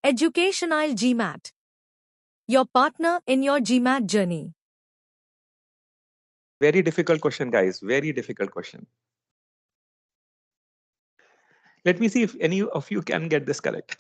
Educational GMAT. Your partner in your GMAT journey. Very difficult question, guys. Very difficult question. Let me see if any of you can get this correct.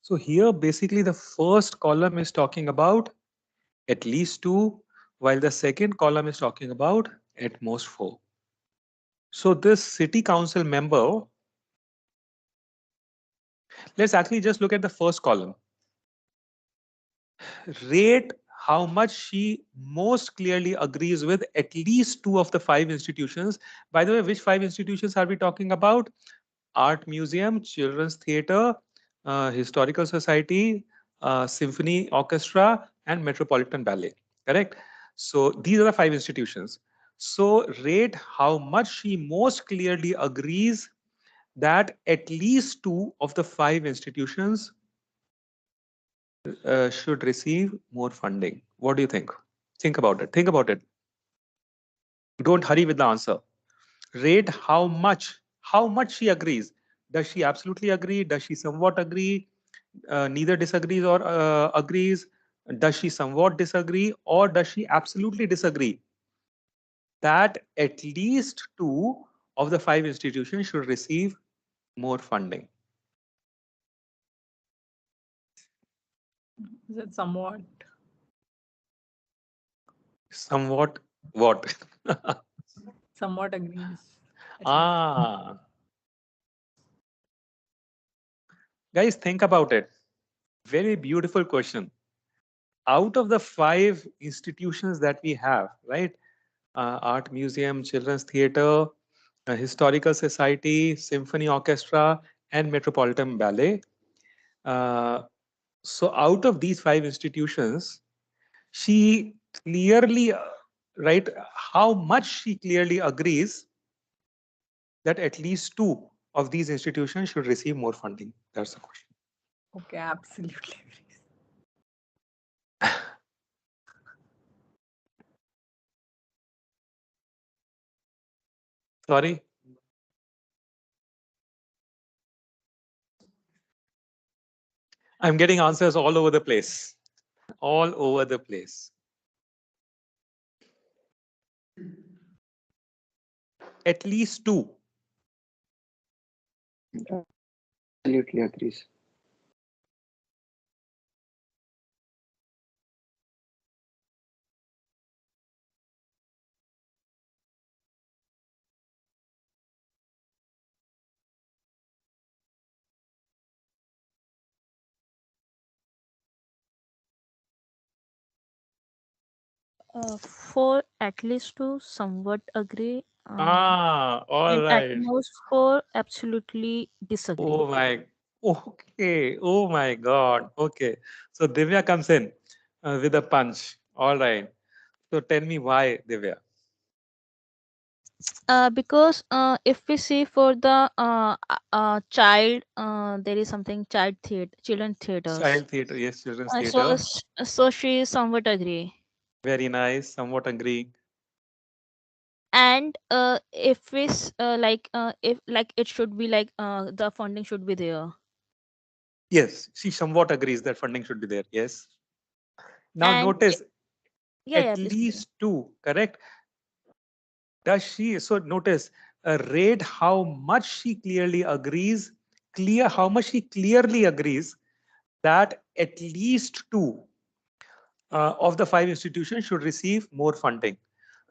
So here, basically, the first column is talking about at least 2, while the second column is talking about at most 4. So this city council member, let's actually just look at the first column. Rate how much she most clearly agrees with at least 2 of the 5 institutions. By the way, which 5 institutions are we talking about? Art Museum, Children's Theatre, Historical Society, Symphony Orchestra, and Metropolitan Ballet. Correct? So these are the 5 institutions. So rate how much she most clearly agrees that at least 2 of the 5 institutions should receive more funding. What do you think? Think about it. Think about it. Don't hurry with the answer. Rate how much she agrees. Does she absolutely agree? Does she somewhat agree? Neither disagrees or agrees? Does she somewhat disagree, or does she absolutely disagree that at least 2 of the 5 institutions should receive more funding? Is it somewhat? Somewhat what? Somewhat agrees. Guys, think about it. Very beautiful question. Out of the 5 institutions that we have, right? Art Museum, Children's Theatre, Historical Society, Symphony Orchestra, and Metropolitan Ballet. So out of these 5 institutions, she clearly, right, how much she clearly agrees that at least 2 of these institutions should receive more funding? That's the question. Okay, absolutely. Sorry? I'm getting answers all over the place. All over the place. At least 2. Absolutely agrees. For at least to somewhat agree. All And at right. most for absolutely disagree. Oh my. Okay. Oh my God. Okay. So Divya comes in with a punch. All right. So tell me why, Divya. Because if we see for the child, there is something children theaters. Child theater. Yes, children's So theater. so she somewhat agree. Very nice. Somewhat agreeing. And if if like it should be like the funding should be there. Yes, she somewhat agrees that funding should be there. Yes. Now And notice yeah, at yeah, please continue. least two, correct? Does she? So notice, rate how much she clearly agrees, how much she clearly agrees that at least two of the five institutions should receive more funding.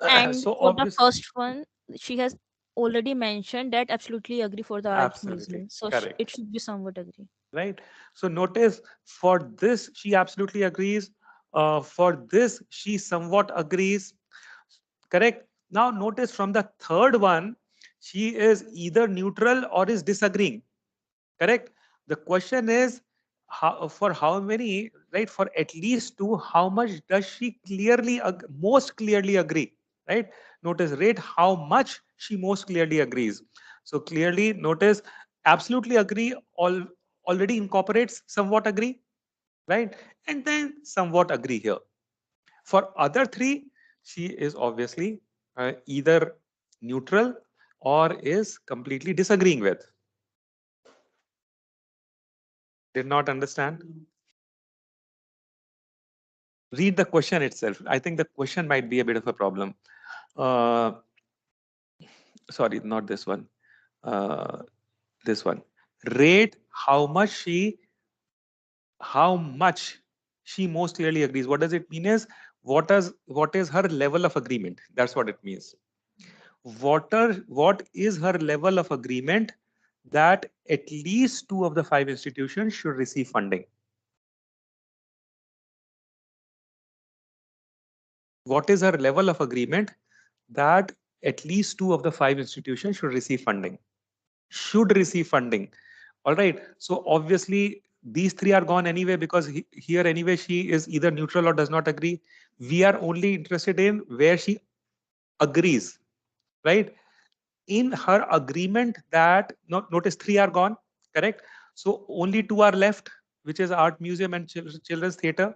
And So for the obvious, first one, she has already mentioned that absolutely agree for the art absolutely museum. So it correct, should be somewhat agree. right? So notice for this she absolutely agrees. For this she somewhat agrees. Correct. Now notice from the third one, she is either neutral or is disagreeing. Correct. The question is for how many, right? For at least two, how much does she most clearly agree? Right. Notice rate how much she most clearly agrees. So clearly notice absolutely agree already incorporates somewhat agree, right? And then somewhat agree here. For other three, she is obviously either neutral or is completely disagreeing with. Did not understand? Read the question itself. I think the question might be a bit of a problem. Uh, Sorry, not this one. Uh, this one. Rate how much she most clearly agrees. What does it mean is what is her level of agreement? That's what it means. What is her level of agreement that at least two of the five institutions should receive funding? What is her level of agreement that at least two of the five institutions should receive funding? Should receive funding. All right. So obviously these three are gone anyway because here anyway she is either neutral or does not agree. We are only interested in where she agrees, right? In her agreement that notice three are gone, correct? So only two are left, which is art museum and children's theater.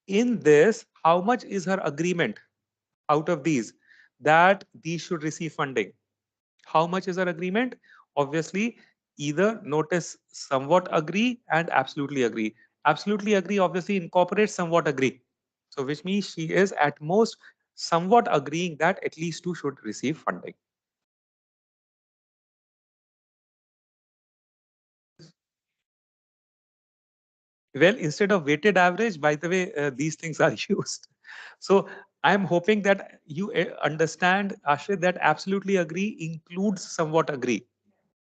In this, how much is her agreement out of these that these should receive funding? How much is her agreement? Obviously, either notice somewhat agree and absolutely agree. Absolutely agree obviously incorporates somewhat agree. So which means she is at most somewhat agreeing that at least two should receive funding. Well, instead of weighted average, by the way, these things are used. So I'm hoping that you understand, Ashrit, that absolutely agree includes somewhat agree.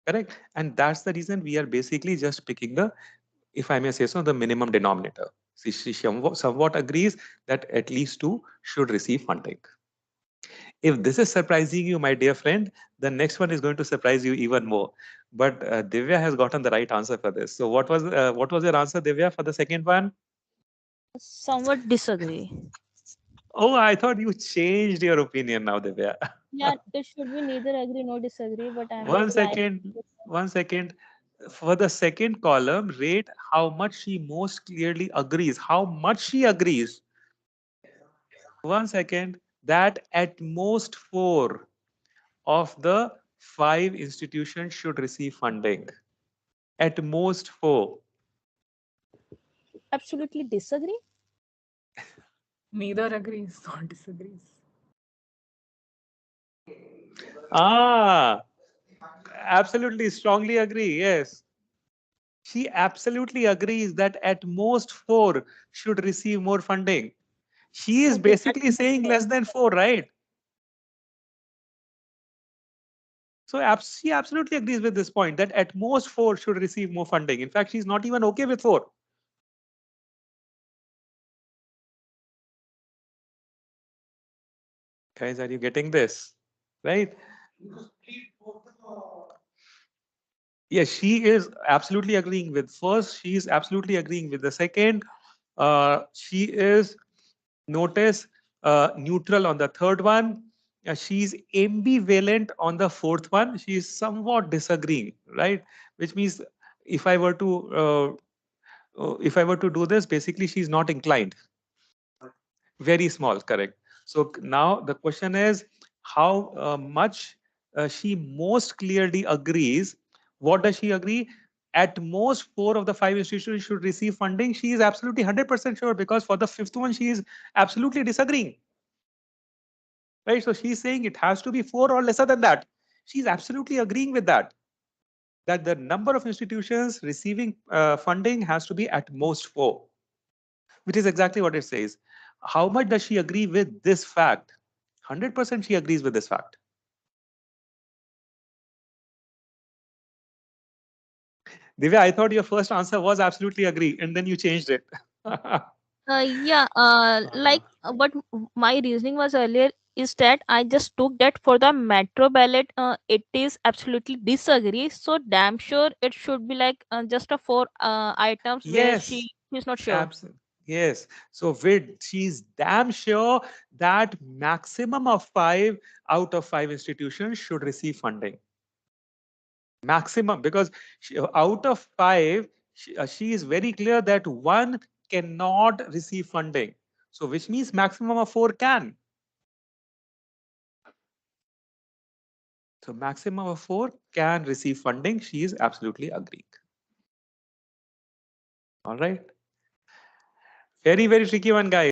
Correct. And that's the reason we are basically just picking the, if I may say so, the minimum denominator. She somewhat agrees that at least two should receive funding. If this is surprising you, my dear friend, the next one is going to surprise you even more. But Divya has gotten the right answer for this. So what was your answer, Divya, for the second one? Somewhat disagree. Oh, I thought you changed your opinion now, Divya. Yeah, it should be neither agree nor disagree, but I'm One inclined. second, one second. For the second column, rate how much she most clearly agrees. How much she agrees. One second. That at most four of the five institutions should receive funding. At most four. Absolutely disagree. Neither agrees nor disagrees. Ah, absolutely, strongly agree. Yes. She absolutely agrees that at most four should receive more funding. She is Okay, at basically most saying four. less than four, right? So she absolutely agrees with this point that at most four should receive more funding. In fact, she's not even okay with four. Guys, are you getting this? Right? Yes, she is absolutely agreeing with first. She is absolutely agreeing with the second. She is notice neutral on the third one. She's ambivalent on the fourth one. She is somewhat disagreeing, right? Which means if I were to if I were to do this, basically she's not inclined. Very small, correct. So now the question is how much she most clearly agrees. What does she agree? At most, four of the five institutions should receive funding. She is absolutely 100% sure, because for the fifth one, she is absolutely disagreeing. Right? So she's saying it has to be four or lesser than that. She's absolutely agreeing with that. That the number of institutions receiving funding has to be at most four, which is exactly what it says. How much does she agree with this fact? 100% she agrees with this fact. Divya, I thought your first answer was absolutely agree, and then you changed it. Yeah, Uh, what my reasoning was earlier is that I just took that for the metro ballot. It is absolutely disagree. So damn sure it should be like just a four items where yes, she's not sure. absolutely. Yes. So she's damn sure that maximum of five out of five institutions should receive funding. Maximum, because out of five, she is very clear that one cannot receive funding. So which means maximum of four can. So maximum of four can receive funding. She is absolutely agreeing. All right. Very, very tricky one, guys.